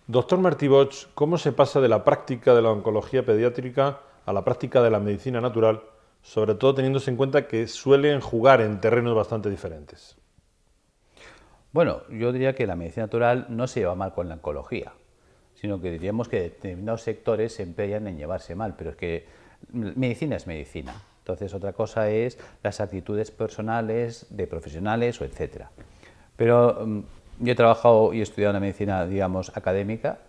Doctor Martí Bosch, ¿cómo se pasa de la práctica de la oncología pediátrica a la práctica de la medicina natural, sobre todo teniéndose en cuenta que suelen jugar en terrenos bastante diferentes? Bueno, yo diría que la medicina natural no se lleva mal con la oncología, sino que diríamos que determinados sectores se empeñan en llevarse mal, pero es que medicina es medicina. Entonces, otra cosa es las actitudes personales de profesionales o etcétera. Pero yo he trabajado y he estudiado una medicina, digamos, académica.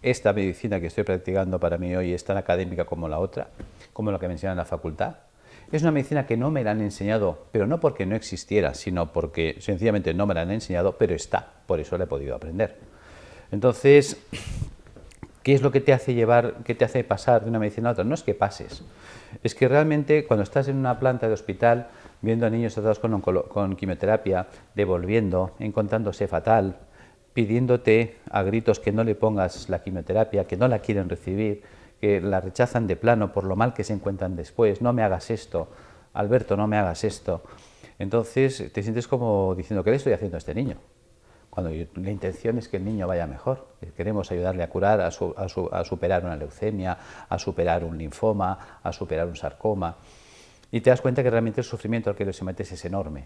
Esta medicina que estoy practicando para mí hoy es tan académica como la otra, como la que me enseñan en la facultad. Es una medicina que no me la han enseñado, pero no porque no existiera, sino porque sencillamente no me la han enseñado, pero está, por eso la he podido aprender. Entonces, ¿qué es lo que te hace llevar, qué te hace pasar de una medicina a otra? No es que pases, es que realmente cuando estás en una planta de hospital viendo a niños tratados con quimioterapia, devolviendo, encontrándose fatal, pidiéndote a gritos que no le pongas la quimioterapia, que no la quieren recibir, que la rechazan de plano por lo mal que se encuentran después, no me hagas esto, Alberto, no me hagas esto. Entonces te sientes como diciendo, ¿qué le estoy haciendo a este niño? Cuando la intención es que el niño vaya mejor, queremos ayudarle a curar, a superar una leucemia, a superar un linfoma, a superar un sarcoma, y te das cuenta que realmente el sufrimiento al que le sometes es enorme.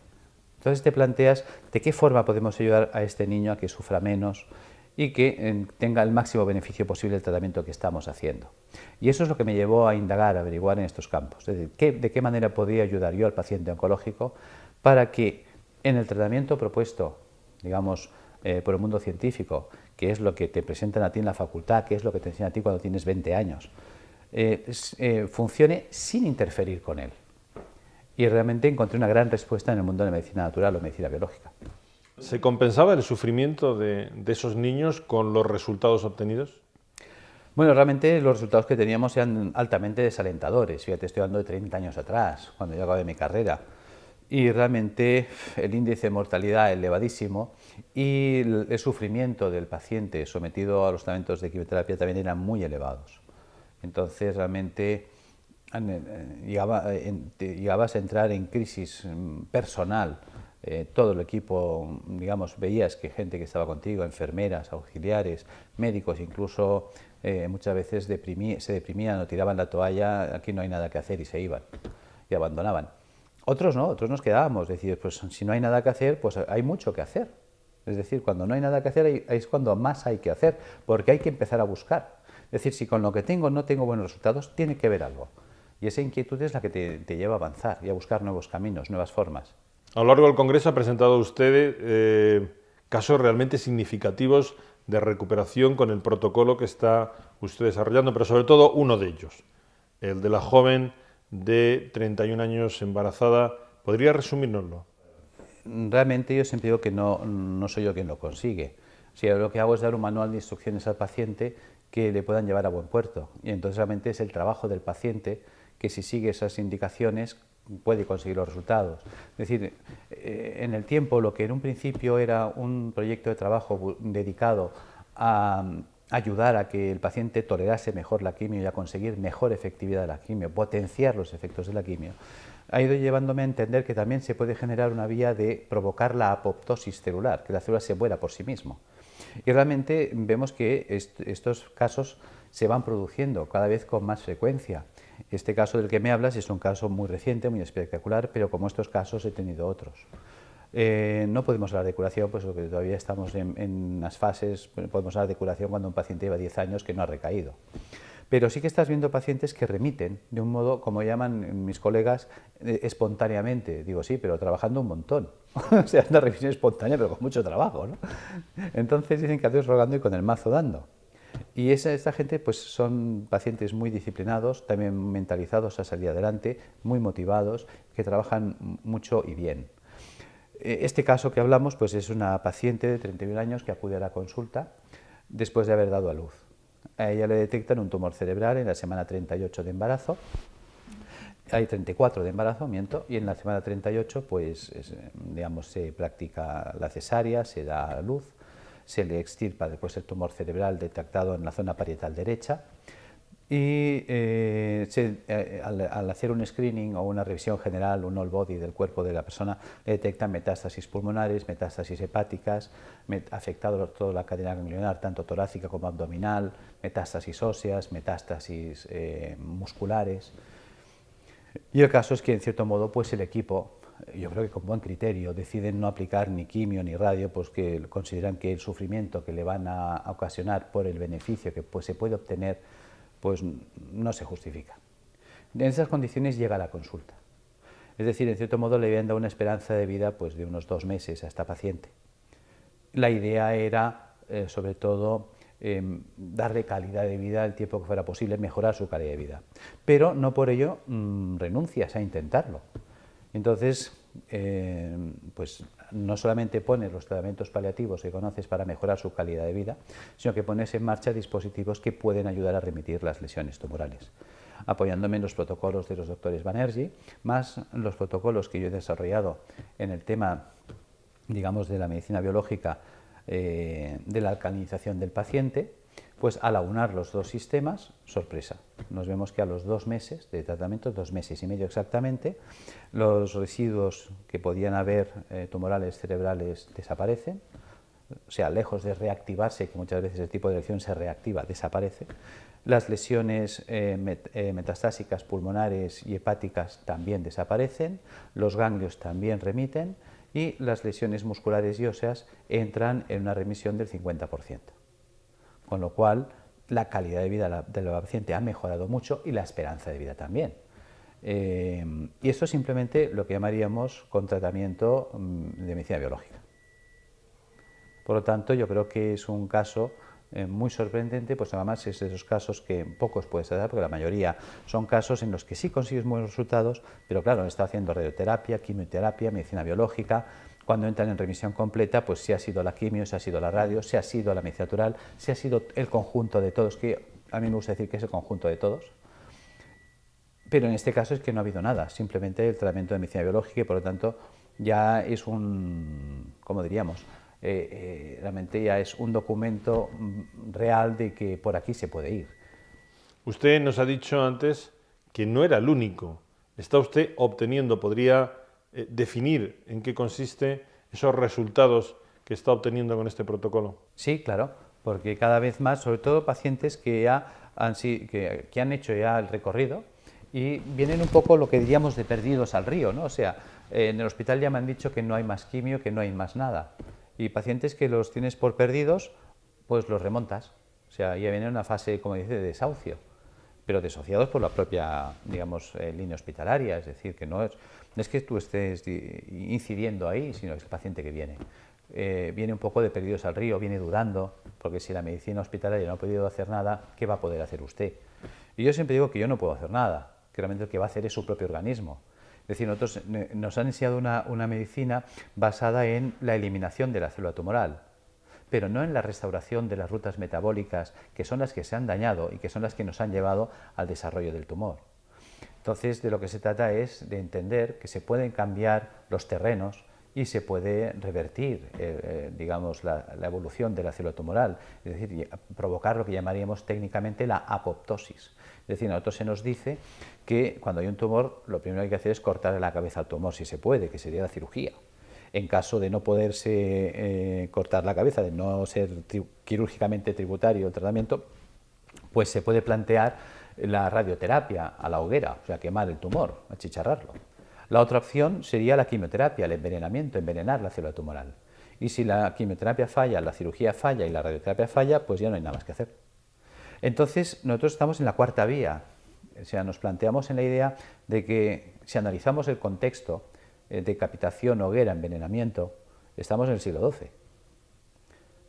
Entonces te planteas de qué forma podemos ayudar a este niño a que sufra menos y que tenga el máximo beneficio posible del tratamiento que estamos haciendo. Y eso es lo que me llevó a indagar, a averiguar en estos campos. Es decir, de qué manera podría ayudar yo al paciente oncológico para que en el tratamiento propuesto, digamos, por el mundo científico, que es lo que te presentan a ti en la facultad, que es lo que te enseñan a ti cuando tienes 20 años, funcione sin interferir con él. Y realmente encontré una gran respuesta en el mundo de la medicina natural o medicina biológica. ¿Se compensaba el sufrimiento de esos niños con los resultados obtenidos? Bueno, realmente los resultados que teníamos eran altamente desalentadores. Fíjate, estoy hablando de 30 años atrás, cuando yo acabé mi carrera. Y realmente el índice de mortalidad elevadísimo y el sufrimiento del paciente sometido a los tratamientos de quimioterapia también eran muy elevados. Entonces, realmente llegabas a entrar en crisis personal. Todo el equipo, digamos, veías que gente que estaba contigo, enfermeras, auxiliares, médicos, incluso muchas veces se deprimían o tiraban la toalla, aquí no hay nada que hacer y se iban y abandonaban. Otros no, otros nos quedábamos, es decir, pues si no hay nada que hacer, pues hay mucho que hacer. Es decir, cuando no hay nada que hacer es cuando más hay que hacer, porque hay que empezar a buscar. Es decir, si con lo que tengo no tengo buenos resultados, tiene que haber algo. Y esa inquietud es la que te lleva a avanzar y a buscar nuevos caminos, nuevas formas. A lo largo del Congreso ha presentado usted casos realmente significativos de recuperación con el protocolo que está usted desarrollando, pero sobre todo uno de ellos, el de la joven de 31 años embarazada. ¿Podría resumírnoslo? Realmente yo siempre digo que no soy yo quien lo consigue. O sea, lo que hago es dar un manual de instrucciones al paciente que le puedan llevar a buen puerto. Y entonces realmente es el trabajo del paciente que si sigue esas indicaciones puede conseguir los resultados. Es decir, en el tiempo lo que en un principio era un proyecto de trabajo dedicado a ayudar a que el paciente tolerase mejor la quimio y a conseguir mejor efectividad de la quimio, potenciar los efectos de la quimio, ha ido llevándome a entender que también se puede generar una vía de provocar la apoptosis celular, que la célula se muera por sí misma. Y realmente vemos que estos casos se van produciendo cada vez con más frecuencia. Este caso del que me hablas es un caso muy reciente, muy espectacular, pero como estos casos he tenido otros. No podemos hablar de curación, pues porque todavía estamos en las fases, podemos hablar de curación cuando un paciente lleva 10 años que no ha recaído. Pero sí que estás viendo pacientes que remiten de un modo, como llaman mis colegas, espontáneamente. Digo, sí, pero trabajando un montón. O sea, es una remisión espontánea, pero con mucho trabajo, ¿no? Entonces dicen que a Dios rogando y con el mazo dando. Y esta gente pues son pacientes muy disciplinados, también mentalizados a salir adelante, muy motivados, que trabajan mucho y bien. Este caso que hablamos pues es una paciente de 31 años que acude a la consulta después de haber dado a luz. A ella le detectan un tumor cerebral en la semana 38 de embarazo. Hay 34 de embarazo, miento, y en la semana 38 pues, digamos, se practica la cesárea, se da a luz, se le extirpa después el tumor cerebral detectado en la zona parietal derecha y al hacer un screening o una revisión general, un all body del cuerpo de la persona, le detectan metástasis pulmonares, metástasis hepáticas, afectado toda la cadena ganglionar, tanto torácica como abdominal, metástasis óseas, metástasis musculares. Y el caso es que, en cierto modo, pues el equipo, yo creo que con buen criterio, deciden no aplicar ni quimio ni radio, pues que consideran que el sufrimiento que le van a ocasionar por el beneficio que pues, se puede obtener, pues no se justifica. En esas condiciones llega la consulta. Es decir, en cierto modo le habían dado una esperanza de vida pues, de unos 2 meses a esta paciente. La idea era, sobre todo, darle calidad de vida el tiempo que fuera posible, mejorar su calidad de vida. Pero no por ello renuncias a intentarlo. Entonces, pues no solamente pones los tratamientos paliativos que conoces para mejorar su calidad de vida, sino que pones en marcha dispositivos que pueden ayudar a remitir las lesiones tumorales, apoyándome en los protocolos de los doctores Banerjee, más los protocolos que yo he desarrollado en el tema, digamos, de la medicina biológica, de la alcalinización del paciente. Pues al aunar los dos sistemas, sorpresa, nos vemos que a los 2 meses de tratamiento, 2 meses y medio exactamente, los residuos que podían haber tumorales cerebrales desaparecen, o sea, lejos de reactivarse, que muchas veces el tipo de lesión se reactiva, desaparece. Las lesiones metastásicas pulmonares y hepáticas también desaparecen, los ganglios también remiten y las lesiones musculares y óseas entran en una remisión del 50%. Con lo cual, la calidad de vida de la paciente ha mejorado mucho y la esperanza de vida también. Y esto es simplemente lo que llamaríamos con tratamiento de medicina biológica. Por lo tanto, yo creo que es un caso muy sorprendente, pues además es de esos casos que pocos puedes dar, porque la mayoría son casos en los que sí consigues buenos resultados, pero claro, está haciendo radioterapia, quimioterapia, medicina biológica. Cuando entran en remisión completa, pues si ha sido la quimio, si ha sido la radio, si ha sido la medicina natural, si ha sido el conjunto de todos, que a mí me gusta decir que es el conjunto de todos. Pero en este caso es que no ha habido nada, simplemente el tratamiento de medicina biológica y por lo tanto ya es un, ¿cómo diríamos? Realmente ya es un documento real de que por aquí se puede ir. Usted nos ha dicho antes que no era el único. Está usted obteniendo, podría definir en qué consiste esos resultados que está obteniendo con este protocolo. Sí, claro, porque cada vez más, sobre todo pacientes que ya que han hecho ya el recorrido y vienen un poco lo que diríamos de perdidos al río, ¿no? O sea, en el hospital ya me han dicho que no hay más quimio, que no hay más nada. Y pacientes que los tienes por perdidos, pues los remontas. O sea, ya viene una fase, como dice, de desahucio, pero desociados por la propia, digamos, línea hospitalaria. Es decir, que no es que tú estés incidiendo ahí, sino es el paciente que viene. Viene un poco de perdidos al río, viene dudando, porque si la medicina hospitalaria no ha podido hacer nada, ¿qué va a poder hacer usted? Y yo siempre digo que yo no puedo hacer nada, que realmente el que va a hacer es su propio organismo. Es decir, nosotros nos han enseñado una medicina basada en la eliminación de la célula tumoral, pero no en la restauración de las rutas metabólicas, que son las que se han dañado y que son las que nos han llevado al desarrollo del tumor. Entonces, de lo que se trata es de entender que se pueden cambiar los terrenos y se puede revertir, digamos, la evolución de la célula tumoral, es decir, provocar lo que llamaríamos técnicamente la apoptosis. Es decir, a nosotros se nos dice que cuando hay un tumor, lo primero que hay que hacer es cortarle la cabeza al tumor, si se puede, que sería la cirugía. En caso de no poderse cortar la cabeza, de no ser quirúrgicamente tributario el tratamiento, pues se puede plantear la radioterapia a la hoguera, o sea, quemar el tumor, achicharrarlo. La otra opción sería la quimioterapia, el envenenamiento, envenenar la célula tumoral. Y si la quimioterapia falla, la cirugía falla y la radioterapia falla, pues ya no hay nada más que hacer. Entonces, nosotros estamos en la cuarta vía. O sea, nos planteamos en la idea de que si analizamos el contexto, decapitación, hoguera, envenenamiento, estamos en el siglo XII.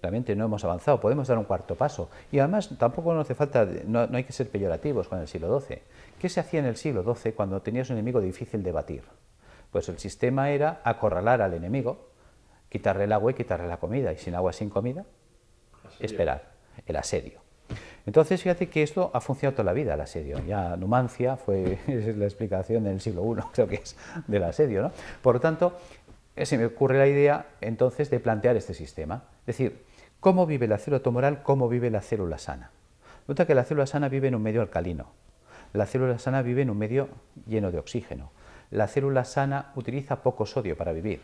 Realmente no hemos avanzado, podemos dar un cuarto paso. Y además tampoco nos hace falta, no hay que ser peyorativos con el siglo XII. ¿Qué se hacía en el siglo XII cuando tenías un enemigo difícil de batir? Pues el sistema era acorralar al enemigo, quitarle el agua y quitarle la comida. Y sin agua, sin comida, esperar, el asedio. Entonces, fíjate que esto ha funcionado toda la vida, el asedio. Ya Numancia fue la explicación del siglo I, creo que es, del asedio, ¿no? Por lo tanto, se me ocurre la idea, entonces, de plantear este sistema. Es decir, ¿cómo vive la célula tumoral? ¿Cómo vive la célula sana? Nota que la célula sana vive en un medio alcalino. La célula sana vive en un medio lleno de oxígeno. La célula sana utiliza poco sodio para vivir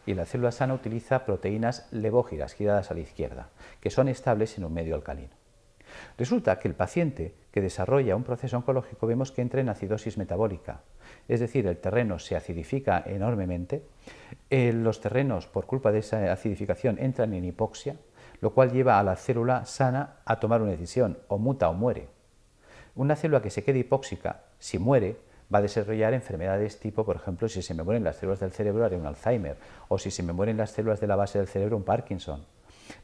y la célula sana utiliza proteínas levógiras giradas a la izquierda, que son estables en un medio alcalino. Resulta que el paciente que desarrolla un proceso oncológico vemos que entra en acidosis metabólica, es decir, el terreno se acidifica enormemente, los terrenos por culpa de esa acidificación entran en hipoxia, lo cual lleva a la célula sana a tomar una decisión, o muta o muere. Una célula que se quede hipóxica, si muere, va a desarrollar enfermedades tipo, por ejemplo, si se me mueren las células del cerebro, haré un Alzheimer, o si se me mueren las células de la base del cerebro, un Parkinson.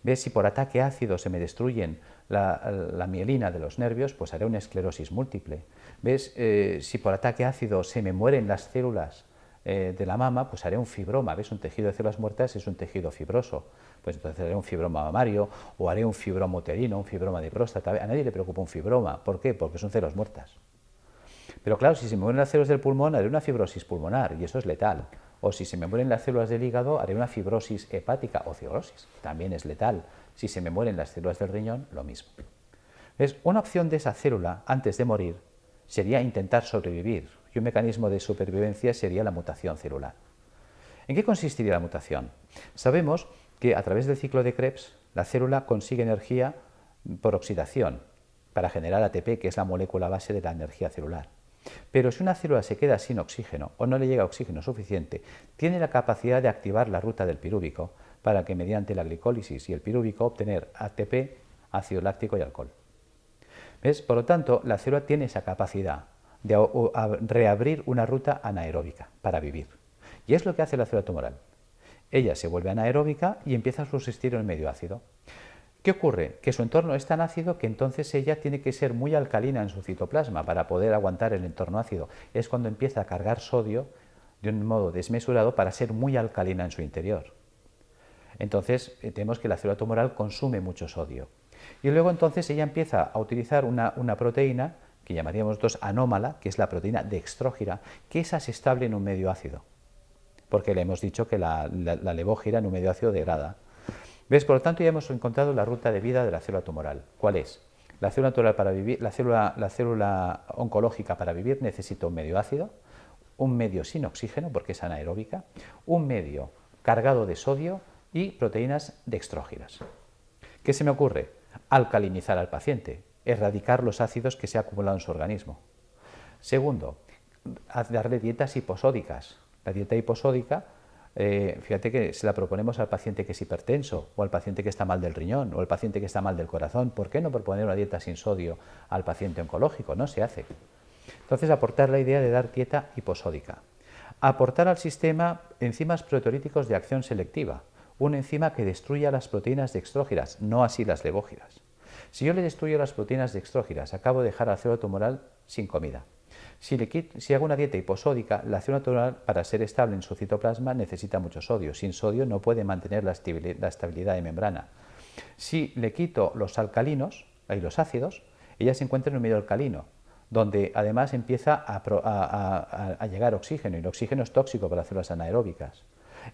¿Ves? Si por ataque ácido se me destruyen la mielina de los nervios, pues haré una esclerosis múltiple. ¿Ves? Si por ataque ácido se me mueren las células de la mama, pues haré un fibroma. ¿Ves? Un tejido de células muertas es un tejido fibroso. Pues entonces haré un fibroma mamario o haré un fibroma uterino, un fibroma de próstata. A nadie le preocupa un fibroma. ¿Por qué? Porque son células muertas. Pero claro, si se me mueren las células del pulmón, haré una fibrosis pulmonar y eso es letal. O si se me mueren las células del hígado, haré una fibrosis hepática o cirrosis, también es letal. Si se me mueren las células del riñón, lo mismo. ¿Ves? Una opción de esa célula antes de morir sería intentar sobrevivir y un mecanismo de supervivencia sería la mutación celular. ¿En qué consistiría la mutación? Sabemos que a través del ciclo de Krebs la célula consigue energía por oxidación para generar ATP, que es la molécula base de la energía celular. Pero si una célula se queda sin oxígeno o no le llega oxígeno suficiente, tiene la capacidad de activar la ruta del pirúvico para que mediante la glicólisis y el pirúvico obtener ATP, ácido láctico y alcohol. ¿Ves? Por lo tanto, la célula tiene esa capacidad de reabrir una ruta anaeróbica para vivir. Y es lo que hace la célula tumoral. Ella se vuelve anaeróbica y empieza a subsistir en el medio ácido. ¿Qué ocurre? Que su entorno es tan ácido que entonces ella tiene que ser muy alcalina en su citoplasma para poder aguantar el entorno ácido. Es cuando empieza a cargar sodio de un modo desmesurado para ser muy alcalina en su interior. Entonces tenemos que la célula tumoral consume mucho sodio. Y luego entonces ella empieza a utilizar una proteína que llamaríamos anómala, que es la proteína dextrógira, que esa es estable en un medio ácido. Porque le hemos dicho que la levógira en un medio ácido degrada. ¿Ves? Por lo tanto, ya hemos encontrado la ruta de vida de la célula tumoral. ¿Cuál es? La célula tumoral para vivir, la célula oncológica para vivir necesita un medio ácido, un medio sin oxígeno porque es anaeróbica, un medio cargado de sodio y proteínas dextrógiras. ¿Qué se me ocurre? Alcalinizar al paciente, erradicar los ácidos que se han acumulado en su organismo. Segundo, darle dietas hiposódicas. La dieta hiposódica, fíjate que se la proponemos al paciente que es hipertenso, o al paciente que está mal del riñón, o al paciente que está mal del corazón. ¿Por qué no proponer una dieta sin sodio al paciente oncológico? No se hace. Entonces, aportar la idea de dar dieta hiposódica. Aportar al sistema enzimas proteolíticos de acción selectiva, un enzima que destruya las proteínas dextrógiras, no así las levógiras. Si yo le destruyo las proteínas dextrógiras, acabo de dejar a la célula tumoral sin comida. Si hago una dieta hiposódica, la célula tumoral, para ser estable en su citoplasma, necesita mucho sodio. Sin sodio no puede mantener la estabilidad de membrana. Si le quito los alcalinos y los ácidos, ella se encuentra en un medio alcalino, donde además empieza a llegar oxígeno, y el oxígeno es tóxico para las células anaeróbicas.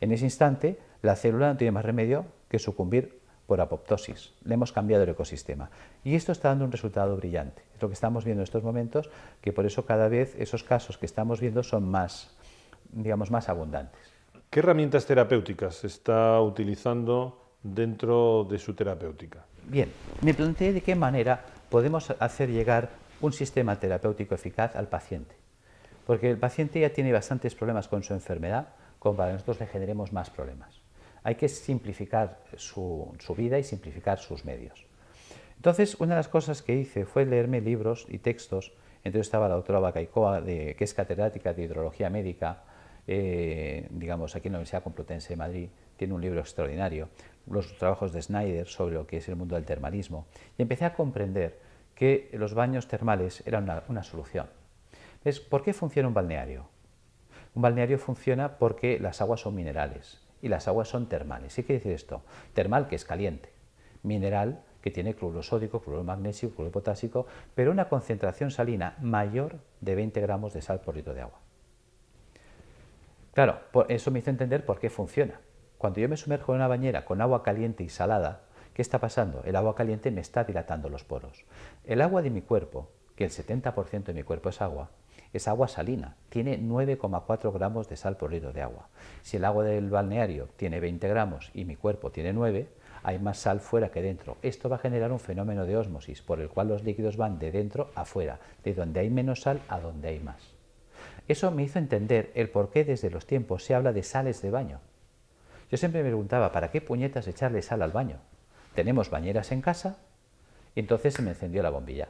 En ese instante, la célula no tiene más remedio que sucumbir por apoptosis. Le hemos cambiado el ecosistema. Y esto está dando un resultado brillante. Es lo que estamos viendo en estos momentos, que por eso cada vez esos casos que estamos viendo son más, digamos, más abundantes. ¿Qué herramientas terapéuticas se está utilizando dentro de su terapéutica? Bien, me planteé de qué manera podemos hacer llegar un sistema terapéutico eficaz al paciente. Porque el paciente ya tiene bastantes problemas con su enfermedad, como para que nosotros le generemos más problemas. Hay que simplificar su vida y simplificar sus medios. Entonces, una de las cosas que hice fue leerme libros y textos. Entonces estaba la doctora Bacaicoa, que es catedrática de hidrología médica, digamos, aquí en la Universidad Complutense de Madrid, tiene un libro extraordinario, los trabajos de Snyder sobre lo que es el mundo del termalismo, y empecé a comprender que los baños termales eran una solución. ¿Ves? ¿Por qué funciona un balneario? Un balneario funciona porque las aguas son minerales y las aguas son termales. ¿Qué quiere decir esto? Termal, que es caliente, mineral, que tiene cloruro sódico, cloruro magnesio, cloruro potásico, pero una concentración salina mayor de 20 gramos de sal por litro de agua. Claro, eso me hizo entender por qué funciona. Cuando yo me sumerjo en una bañera con agua caliente y salada, ¿Qué está pasando? El agua caliente me está dilatando los poros. El agua de mi cuerpo, que el 70% de mi cuerpo es agua salina, tiene 9,4 gramos de sal por litro de agua. Si el agua del balneario tiene 20 gramos y mi cuerpo tiene 9, hay más sal fuera que dentro. Esto va a generar un fenómeno de ósmosis, por el cual los líquidos van de dentro a fuera, de donde hay menos sal a donde hay más. Eso me hizo entender el por qué desde los tiempos se habla de sales de baño. Yo siempre me preguntaba, ¿para qué puñetas echarle sal al baño? Tenemos bañeras en casa y entonces se me encendió la bombilla.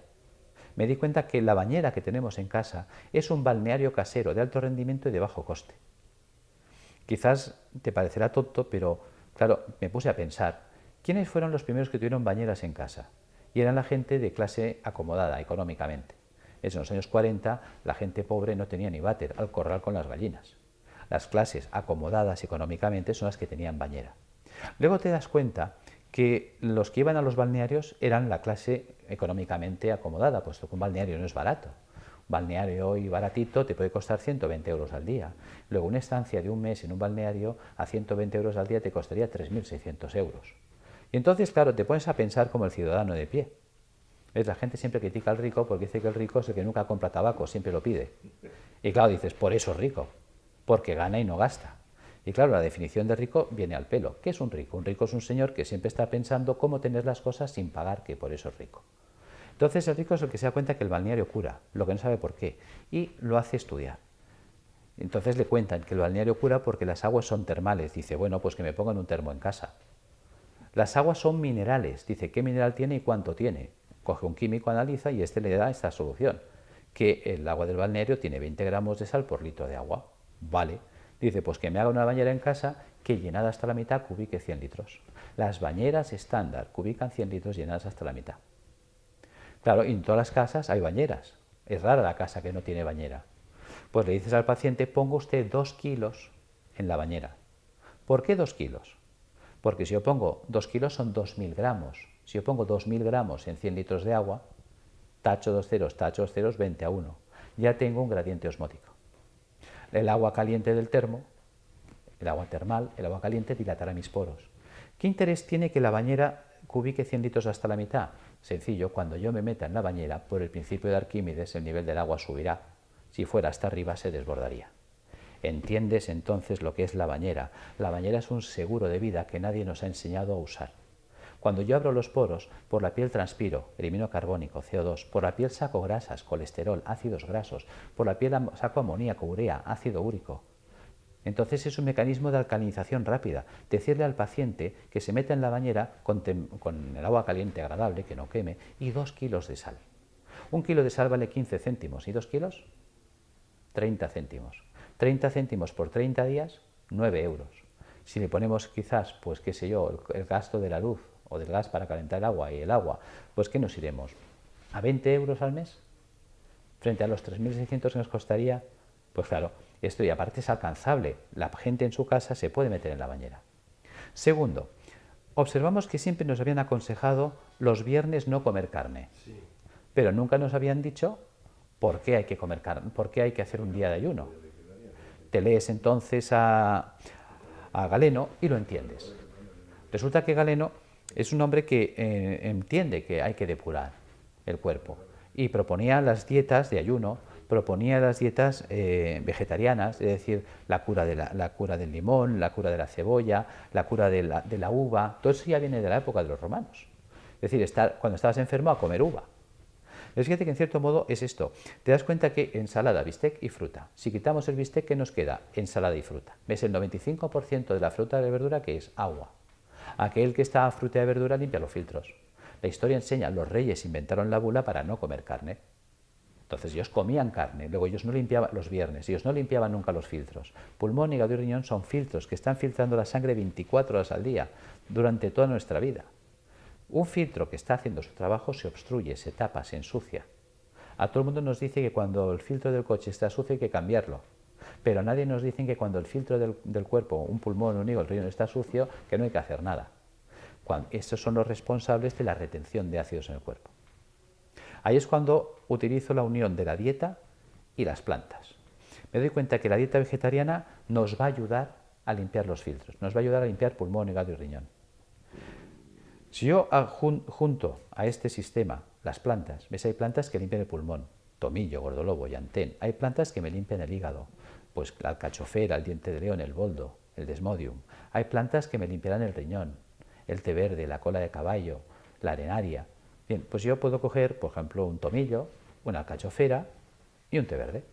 Me di cuenta que la bañera que tenemos en casa es un balneario casero de alto rendimiento y de bajo coste. Quizás te parecerá tonto, pero claro, me puse a pensar, ¿quiénes fueron los primeros que tuvieron bañeras en casa? Y eran la gente de clase acomodada económicamente. En los años 40 la gente pobre no tenía ni váter al corral con las gallinas. Las clases acomodadas económicamente son las que tenían bañera. Luego te das cuenta que los que iban a los balnearios eran la clase económicamente acomodada, puesto que un balneario no es barato. Un balneario hoy baratito te puede costar 120 euros al día. Luego una estancia de un mes en un balneario a 120 euros al día te costaría 3.600 euros. Y entonces, claro, te pones a pensar como el ciudadano de pie. La gente siempre critica al rico porque dice que el rico es el que nunca compra tabaco, siempre lo pide. Y claro, dices, por eso es rico, porque gana y no gasta. Y claro, la definición de rico viene al pelo. ¿Qué es un rico? Un rico es un señor que siempre está pensando cómo tener las cosas sin pagar, que por eso es rico. Entonces el rico es el que se da cuenta que el balneario cura, lo que no sabe por qué, y lo hace estudiar. Entonces le cuentan que el balneario cura porque las aguas son termales. Dice, bueno, pues que me pongan un termo en casa. Las aguas son minerales. Dice, ¿qué mineral tiene y cuánto tiene? Coge un químico, analiza y este le da esta solución, que el agua del balneario tiene 20 gramos de sal por litro de agua. Vale. Dice, pues que me haga una bañera en casa que llenada hasta la mitad cubique 100 litros. Las bañeras estándar cubican 100 litros llenadas hasta la mitad. Claro, y en todas las casas hay bañeras. Es rara la casa que no tiene bañera. Pues le dices al paciente, ponga usted 2 kilos en la bañera. ¿Por qué 2 kilos? Porque si yo pongo 2 kilos son 2.000 gramos. Si yo pongo 2.000 gramos en 100 litros de agua, tacho 2 ceros, 20 a 1. Ya tengo un gradiente osmótico. El agua caliente del termo, el agua termal, el agua caliente dilatará mis poros. ¿Qué interés tiene que la bañera cubique 100 litros hasta la mitad? Sencillo, cuando yo me meta en la bañera, por el principio de Arquímedes, el nivel del agua subirá. Si fuera hasta arriba, se desbordaría. ¿Entiendes entonces lo que es la bañera? La bañera es un seguro de vida que nadie nos ha enseñado a usar. Cuando yo abro los poros, por la piel transpiro, elimino carbónico, CO2, por la piel saco grasas, colesterol, ácidos grasos, por la piel saco amoníaco, urea, ácido úrico. Entonces es un mecanismo de alcalinización rápida. Decirle al paciente que se meta en la bañera con el agua caliente agradable, que no queme, y 2 kilos de sal. 1 kilo de sal vale 15 céntimos. ¿Y 2 kilos? 30 céntimos. 30 céntimos por 30 días, 9 euros. Si le ponemos quizás, pues qué sé yo, el gasto de la luz o del gas para calentar el agua y el agua, pues ¿qué nos iremos? ¿A 20 euros al mes? Frente a los 3.600 que nos costaría, pues claro, esto y aparte es alcanzable. La gente en su casa se puede meter en la bañera. Segundo, observamos que siempre nos habían aconsejado los viernes no comer carne, pero nunca nos habían dicho por qué hay que comer carne, por qué hay que hacer un día de ayuno. Te lees entonces a Galeno y lo entiendes. Resulta que Galeno es un hombre que entiende que hay que depurar el cuerpo y proponía las dietas de ayuno, proponía las dietas vegetarianas, es decir, la cura del limón, la cura de la cebolla, la cura de la uva. Todo eso ya viene de la época de los romanos. Es decir, cuando estabas enfermo a comer uva. Pero fíjate que en cierto modo es esto. Te das cuenta que ensalada, bistec y fruta. Si quitamos el bistec, ¿qué nos queda? Ensalada y fruta. ¿Ves? El 95% de la fruta y la verdura que es agua. Aquel que está a fruta y verdura limpia los filtros. La historia enseña, los reyes inventaron la bula para no comer carne. Entonces ellos comían carne, luego ellos no limpiaban los viernes, ellos no limpiaban nunca los filtros. Pulmón, hígado y riñón son filtros que están filtrando la sangre 24 horas al día, durante toda nuestra vida. Un filtro que está haciendo su trabajo se obstruye, se tapa, se ensucia. A todo el mundo nos dice que cuando el filtro del coche está sucio hay que cambiarlo, pero a nadie nos dicen que cuando el filtro del cuerpo, un pulmón, un hígado, el riñón está sucio, que no hay que hacer nada. Estos son los responsables de la retención de ácidos en el cuerpo. Ahí es cuando utilizo la unión de la dieta y las plantas. Me doy cuenta que la dieta vegetariana nos va a ayudar a limpiar los filtros, nos va a ayudar a limpiar pulmón, hígado y riñón. Si yo junto a este sistema las plantas, ¿ves? Hay plantas que limpian el pulmón, tomillo, gordolobo, llantén. Hay plantas que me limpian el hígado, pues la alcachofera, el diente de león, el boldo, el desmodium. Hay plantas que me limpiarán el riñón, el té verde, la cola de caballo, la arenaria. Bien, pues yo puedo coger, por ejemplo, un tomillo, una alcachofera y un té verde.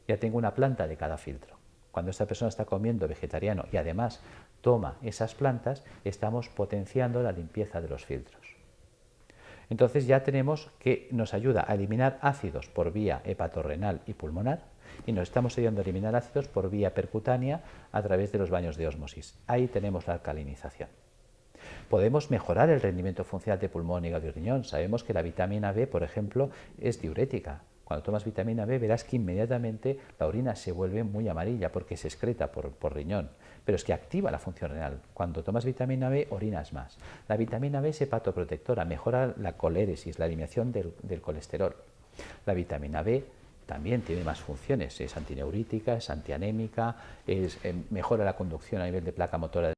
Ya tengo una planta de cada filtro. Cuando esta persona está comiendo vegetariano y además toma esas plantas, estamos potenciando la limpieza de los filtros. Entonces ya tenemos que nos ayuda a eliminar ácidos por vía hepatorrenal y pulmonar y nos estamos ayudando a eliminar ácidos por vía percutánea a través de los baños de ósmosis. Ahí tenemos la alcalinización. Podemos mejorar el rendimiento funcional de pulmón, hígado y riñón. Sabemos que la vitamina B, por ejemplo, es diurética. Cuando tomas vitamina B verás que inmediatamente la orina se vuelve muy amarilla porque se excreta por riñón, pero es que activa la función renal. Cuando tomas vitamina B orinas más. La vitamina B es hepatoprotectora, mejora la coléresis, la eliminación del colesterol. La vitamina B también tiene más funciones, es antineurítica, es antianémica, mejora la conducción a nivel de placa motora